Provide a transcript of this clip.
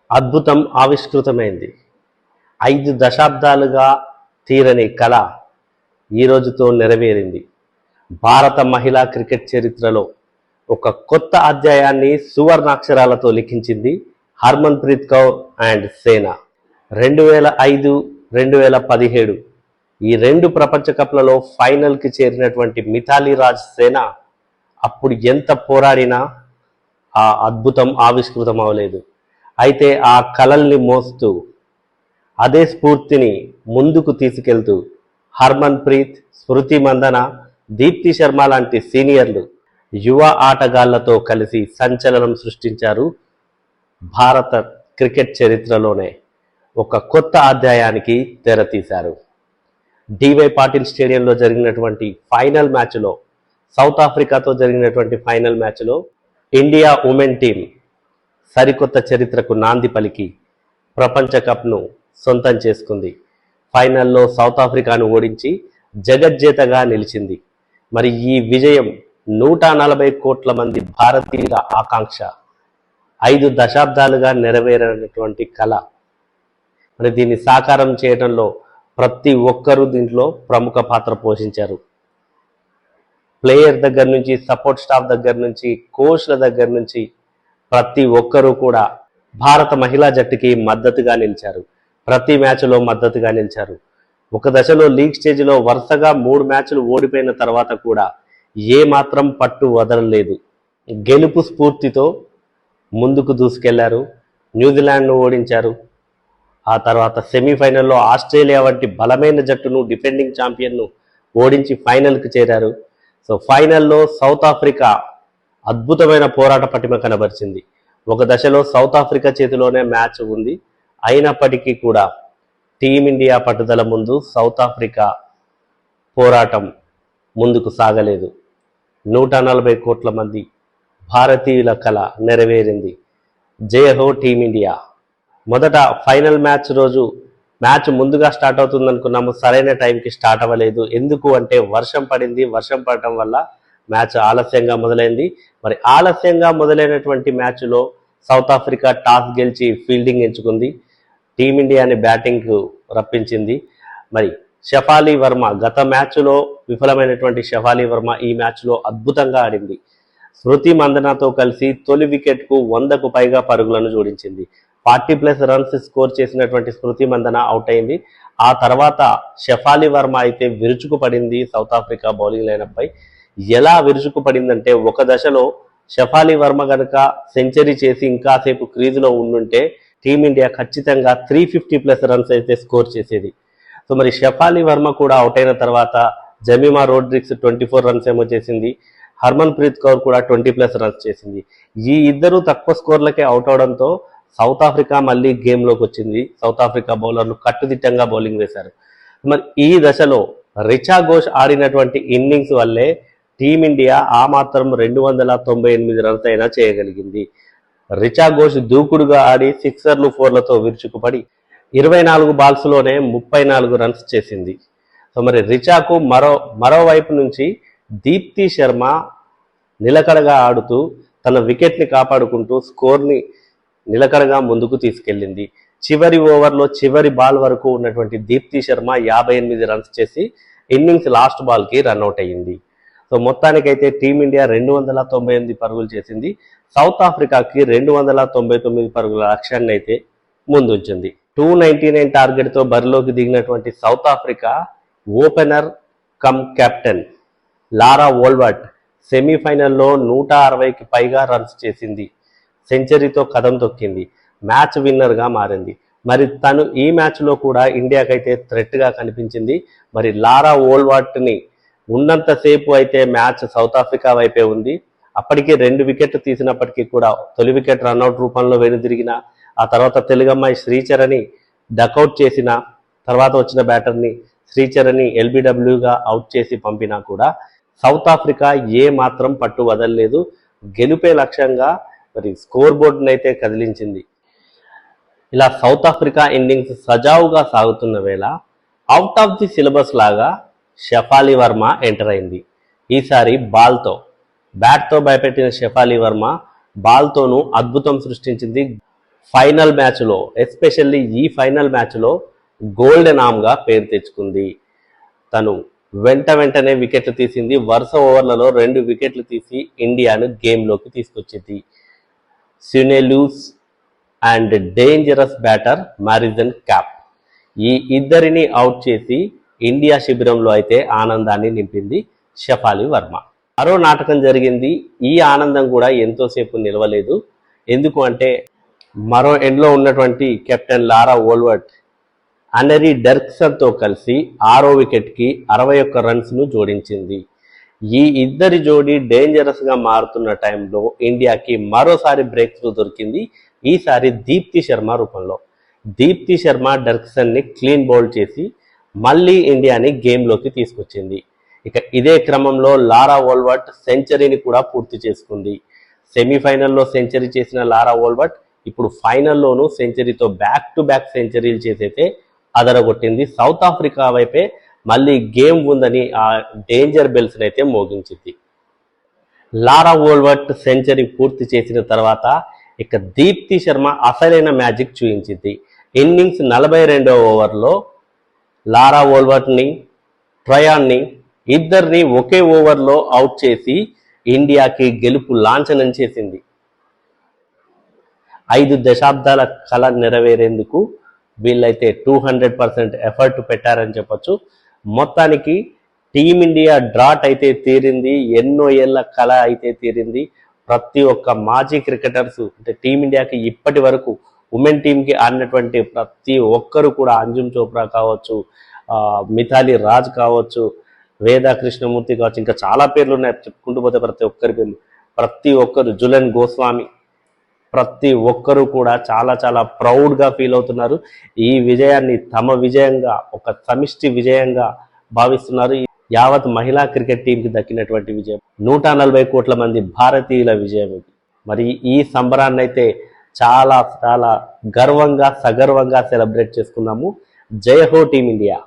అద్భుతం ఆవిష్కృతమైంది. 5 దశాబ్దాలుగా తీరని కళ ఈ రోజుతో నెరవేరింది. భారత మహిళా క్రికెట్ చరిత్రలో ఒక కొత్త అధ్యాయాన్ని సువర్ణాక్షరాలతో లిఖించింది హర్మన్ ప్రీత్ కౌర్ అండ్ సేన. 2005, 2017 ఈ 2 ప్రపంచ కప్లలో ఫైనల్కి చేరినటువంటి మిథాలీ రాజ్ సేన అప్పుడు ఎంత పోరాడినా ఆ అద్భుతం ఆవిష్కృతం అవ్వలేదు. అయితే ఆ కలల్ని మోస్తూ అదే స్ఫూర్తిని ముందుకు తీసుకెళ్తూ హర్మన్ ప్రీత్, స్మృతి మందన, దీప్తి శర్మ లాంటి సీనియర్లు యువ ఆటగాళ్లతో కలిసి సంచలనం సృష్టించారు. భారత క్రికెట్ చరిత్రలోనే ఒక కొత్త అధ్యాయానికి తెరతీశారు. డివై పాటిల్ స్టేడియంలో జరిగినటువంటి ఫైనల్ మ్యాచ్లో, సౌత్ ఆఫ్రికాతో జరిగినటువంటి ఫైనల్ మ్యాచ్లో ఇండియా ఉమెన్ టీం సరికొత్త చరిత్రకు నాంది పలికి ప్రపంచ కప్ను సొంతం చేసుకుంది. ఫైనల్లో సౌత్ ఆఫ్రికాను ఓడించి జగజ్జేతగా నిలిచింది. మరి ఈ విజయం 140 కోట్ల మంది భారతీయుల ఆకాంక్ష, 5 దశాబ్దాలుగా నెరవేరినటువంటి కళ. మరి దీన్ని సాకారం చేయడంలో ప్రతి ఒక్కరూ దీంట్లో ప్రముఖ పాత్ర పోషించారు. ప్లేయర్ దగ్గర నుంచి, సపోర్ట్ స్టాఫ్ దగ్గర నుంచి, కోచ్ల దగ్గర నుంచి ప్రతి ఒక్కరూ కూడా భారత మహిళా జట్టుకి మద్దతుగా నిలిచారు. ప్రతి మ్యాచ్లో మద్దతుగా నిలిచారు. ఒక దశలో లీగ్ స్టేజ్లో వరుసగా 3 మ్యాచ్లు ఓడిపోయిన తర్వాత కూడా ఏ మాత్రం పట్టు వదలలేదు. గెలుపు స్ఫూర్తితో ముందుకు దూసుకెళ్లారు. న్యూజిలాండ్ను ఓడించారు. ఆ తర్వాత సెమీఫైనల్లో ఆస్ట్రేలియా వంటి బలమైన జట్టును, డిఫెండింగ్ ఛాంపియన్ను ఓడించి ఫైనల్కి చేరారు. సో ఫైనల్లో సౌత్ ఆఫ్రికా అద్భుతమైన పోరాట పటిమ కనబరిచింది. ఒక దశలో సౌత్ ఆఫ్రికా చేతిలోనే మ్యాచ్ ఉంది. అయినప్పటికీ కూడా టీమిండియా పట్టుదల ముందు సౌత్ ఆఫ్రికా పోరాటం ముందుకు సాగలేదు. 140 కోట్ల మంది భారతీయుల కళ నెరవేరింది. జయ హో టీమిండియా. మొదట ఫైనల్ మ్యాచ్ రోజు మ్యాచ్ ముందుగా స్టార్ట్ అవుతుంది అనుకున్నాము. సరైన టైంకి స్టార్ట్ అవ్వలేదు. ఎందుకు అంటే వర్షం పడింది. వర్షం పడటం వల్ల మ్యాచ్ ఆలస్యంగా మొదలైంది. మరి ఆలస్యంగా మొదలైనటువంటి మ్యాచ్లో సౌత్ ఆఫ్రికా టాస్ గెలిచి ఫీల్డింగ్ ఎంచుకుంది. టీమిండియాని బ్యాటింగ్కు రప్పించింది. మరి షఫాలీ వర్మ గత మ్యాచ్లో విఫలమైనటువంటి షఫాలీ వర్మ ఈ మ్యాచ్లో అద్భుతంగా ఆడింది. స్మృతి మందనతో కలిసి తొలి వికెట్కు 100కు పైగా పరుగులను జోడించింది. 40+ రన్స్ స్కోర్ చేసినటువంటి స్మృతి మందన అవుట్ అయింది. ఆ తర్వాత షఫాలీ వర్మ అయితే విరుచుకు పడింది సౌత్ ఆఫ్రికా బౌలింగ్ లైనప్ పై. ఎలా విరుచుకు పడిందంటే, ఒక దశలో షఫాలీ వర్మ కనుక సెంచరీ చేసి ఇంకాసేపు క్రీజులో ఉండుంటే టీమిండియా ఖచ్చితంగా 350+ రన్స్ అయితే స్కోర్ చేసేది. సో మరి షఫాలీ వర్మ కూడా అవుట్ అయిన తర్వాత జమీమా రోడ్రిక్స్ 24 రన్స్ ఏమో చేసింది. హర్మన్ ప్రీత్ కౌర్ కూడా 20+ రన్స్ చేసింది. ఈ ఇద్దరు తక్కువ స్కోర్లకే అవుట్ అవడంతో సౌత్ ఆఫ్రికా మళ్ళీ గేమ్లోకి వచ్చింది. సౌత్ ఆఫ్రికా బౌలర్లు కట్టుదిట్టంగా బౌలింగ్ వేశారు. మరి ఈ దశలో రిచా ఘోష్ ఆడినటువంటి ఇన్నింగ్స్ వల్లే టీమిండియా ఆ మాత్రం 298 రన్స్ అయినా చేయగలిగింది. రిచా ఘోష్ దూకుడుగా ఆడి 6ర్లు 4లతో విరుచుకుపడి 24 బాల్స్లోనే 34 రన్స్ చేసింది. సో మరి రిచాకు మరోవైపు నుంచి దీప్తి శర్మ నిలకడగా ఆడుతూ తన వికెట్ని కాపాడుకుంటూ స్కోర్ని నిలకడగా ముందుకు తీసుకెళ్ళింది. చివరి ఓవర్లో చివరి బాల్ వరకు ఉన్నటువంటి దీప్తి శర్మ 58 రన్స్ చేసి ఇన్నింగ్స్ లాస్ట్ బాల్కి రన్అట్ అయ్యింది. సో మొత్తానికైతే టీమిండియా 298 పరుగులు చేసింది. సౌత్ ఆఫ్రికాకి 299 పరుగుల లక్ష్యాన్ని అయితే ముందుంచింది. 299 టార్గెట్తో బరిలోకి దిగినటువంటి South Africa opener cum captain Laura Wolvaardt సెమీఫైనల్లో 160కి పైగా రన్స్ చేసింది. సెంచరీతో కదం తొక్కింది. మ్యాచ్ విన్నర్గా మారింది. మరి తను ఈ మ్యాచ్లో కూడా ఇండియాకైతే థ్రెట్గా కనిపించింది. మరి లారా వోల్వర్ట్ని ఉన్నంతసేపు అయితే మ్యాచ్ సౌత్ ఆఫ్రికా వైపే ఉంది. అప్పటికే 2 వికెట్లు తీసినప్పటికీ కూడా తొలి వికెట్ రన్అట్ రూపంలో వెనుదిరిగిన, ఆ తర్వాత తెలుగమ్మాయి శ్రీచరణి డకౌట్ చేసిన, తర్వాత వచ్చిన బ్యాటర్ని శ్రీచరణి ఎల్బిడబ్ల్యూగా అవుట్ చేసి పంపినా కూడా సౌత్ ఆఫ్రికా ఏ మాత్రం పట్టు వదలలేదు. గెలుపే లక్ష్యంగా మరి స్కోర్ బోర్డును అయితే కదిలించింది. ఇలా సౌత్ ఆఫ్రికా ఇన్నింగ్స్ సజావుగా సాగుతున్న వేళ అవుట్ ఆఫ్ ది సిలబస్ లాగా షఫాలీ వర్మ ఎంటర్ అయింది. ఈసారి బ్యాట్తో భయపెట్టిన షఫాలీ వర్మ బాల్తోనూ అద్భుతం సృష్టించింది. ఫైనల్ మ్యాచ్లో, ఎస్పెషల్లీ ఈ ఫైనల్ మ్యాచ్లో గోల్డెన్ ఆమ్గా పేరు తెచ్చుకుంది. తను వెంటనే వికెట్లు తీసింది. వరుస ఓవర్లలో 2 వికెట్లు తీసి ఇండియాను గేమ్లోకి తీసుకొచ్చింది. స్యూనెలూస్ అండ్ డేంజరస్ బ్యాటర్ మారిజన్ క్యాప్, ఈ ఇద్దరిని అవుట్ చేసి ఇండియా శిబిరంలో అయితే ఆనందాన్ని నింపింది షఫాలి వర్మ. మరో నాటకం జరిగింది. ఈ ఆనందం కూడా ఎంతోసేపు నిలవలేదు. ఎందుకు అంటే మరో ఎండ్లో ఉన్నటువంటి కెప్టెన్ లారా ఓల్వర్ట్ అనరీ డెర్క్సన్తో కలిసి 6వ వికెట్కి 61 రన్స్ను జోడించింది. ఈ ఇద్దరి జోడీ డేంజరస్గా మారుతున్న టైంలో ఇండియాకి మరోసారి బ్రేక్ త్రూ దొరికింది. ఈసారి దీప్తి శర్మ రూపంలో. దీప్తి శర్మ డెర్క్సన్ని క్లీన్ బౌల్ చేసి మళ్ళీ ఇండియాని గేమ్లోకి తీసుకొచ్చింది. ఇక ఇదే క్రమంలో లారా ఓల్వర్ట్ సెంచరీని కూడా పూర్తి చేసుకుంది. సెమీఫైనల్లో సెంచరీ చేసిన లారా ఓల్వర్ట్ ఇప్పుడు ఫైనల్లోనూ సెంచరీతో బ్యాక్ టు బ్యాక్ సెంచరీలు చేసైతే అదరగొట్టింది. సౌత్ ఆఫ్రికా వైపే మళ్ళీ గేమ్ ఉందని ఆ డేంజర్ బెల్స్ని అయితే మోగించింది. లారా ఓల్వర్ట్ సెంచరీ పూర్తి చేసిన తర్వాత ఇక దీప్తి శర్మ అసలైన మ్యాజిక్ చూపించింది. ఇన్నింగ్స్ 42వ ఓవర్లో లారా ఓల్వర్ట్ని, ట్రయాన్ని ఇద్దరిని ఒకే ఓవర్లో అవుట్ చేసి ఇండియాకి గెలుపు లాంఛనం చేసింది. 5 దశాబ్దాల కళ నెరవేరేందుకు వీళ్ళైతే 200% ఎఫర్ట్ పెట్టారని చెప్పొచ్చు. మొత్తానికి టీమిండియా డ్రాట్ అయితే తీరింది. ఎన్నో ఏళ్ళ కళ అయితే తీరింది. ప్రతి ఒక్క మాజీ క్రికెటర్స్ అంటే టీమిండియాకి ఇప్పటి వరకు ఉమెన్ టీంకి ఆడినటువంటి ప్రతి ఒక్కరు కూడా, అంజుమ్ చోప్రా కావచ్చు, మిథాలీ రాజ్ కావచ్చు, వేద కృష్ణమూర్తి కావచ్చు, ఇంకా చాలా పేర్లు ఉన్నాయి చెప్పుకుంటూ పోతే ప్రతి ఒక్కరి పేర్లు. ప్రతి ఒక్కరు, జులన్ గోస్వామి, ప్రతి ఒక్కరూ కూడా చాలా చాలా ప్రౌడ్గా ఫీల్ అవుతున్నారు. ఈ విజయాన్ని తమ విజయంగా, ఒక సమిష్టి విజయంగా భావిస్తున్నారు. యావత్ మహిళా క్రికెట్ టీంకి దక్కినటువంటి విజయం, 140 కోట్ల మంది భారతీయుల విజయం ఇది. మరి ఈ సంబరాన్ని అయితే చాలా చాలా గర్వంగా, సగర్వంగా సెలబ్రేట్ చేసుకున్నాము. జై హో టీమిండియా.